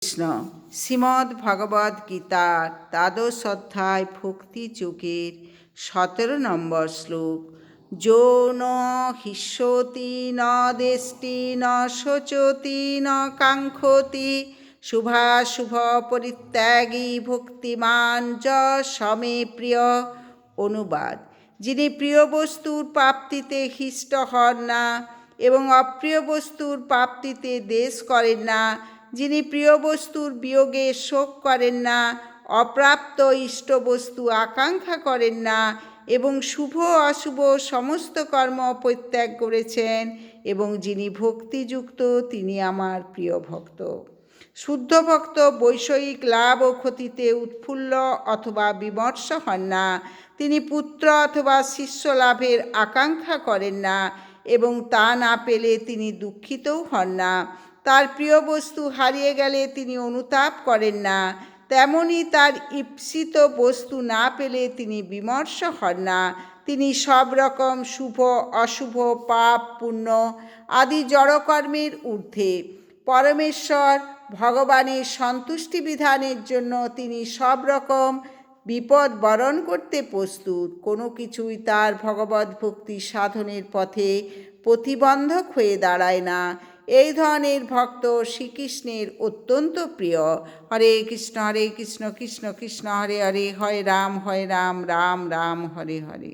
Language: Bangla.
কৃষ্ণ। শ্রীমদ্ ভগবদ্ গীতার দ্বাদশ অধ্যায় ভক্তি যোগের 17 নম্বর শ্লোক। যো ন হিষ্যতি ন দেষ্টি ন শোচতি ন কাঙ্ক্ষতি শুভাশুভ পরিত্যাগী ভক্তিমান য সমে প্রিয়। অনুবাদ: যিনি প্রিয় বস্তুর প্রাপ্তিতে হিষ্ট হন না এবং অপ্রিয় বস্তুর প্রাপ্তিতে দ্বেষ করেন না, যিনি প্রিয় বস্তুর বিয়োগে শোক করেন না, অপ্রাপ্ত ইষ্ট বস্তু আকাঙ্ক্ষা করেন না এবং শুভ অশুভ সমস্ত কর্ম পরিত্যাগ করেছেন এবং যিনি ভক্তিযুক্ত, তিনি আমার প্রিয় ভক্ত। শুদ্ধ ভক্ত বৈষয়িক লাভ ও ক্ষতিতে উৎফুল্ল অথবা বিমর্ষ হন না। তিনি পুত্র অথবা শিষ্য লাভের আকাঙ্ক্ষা করেন না এবং তা না পেলে তিনি দুঃখিতও হন না। তার প্রিয় বস্তু হারিয়ে গেলে তিনি অনুতাপ করেন না, তেমনি তার ঈপ্সিত বস্তু না পেলে তিনি বিমর্ষ হন না। তিনি সব রকম শুভ অশুভ পাপ পুণ্য আদি জড়কর্মের ঊর্ধ্বে। পরমেশ্বর ভগবানের সন্তুষ্টি বিধানের জন্য তিনি সব রকম বিপদ বরণ করতে প্রস্তুত। কোনো কিছুই তার ভগবদ্ ভক্তি সাধনের পথে প্রতিবন্ধক হয়ে দাঁড়ায় না। এই ধরনের ভক্ত শ্রীকৃষ্ণের অত্যন্ত প্রিয়। হরে কৃষ্ণ কৃষ্ণ কৃষ্ণ হরে হরে, হরে রাম রাম রাম হরে হরে।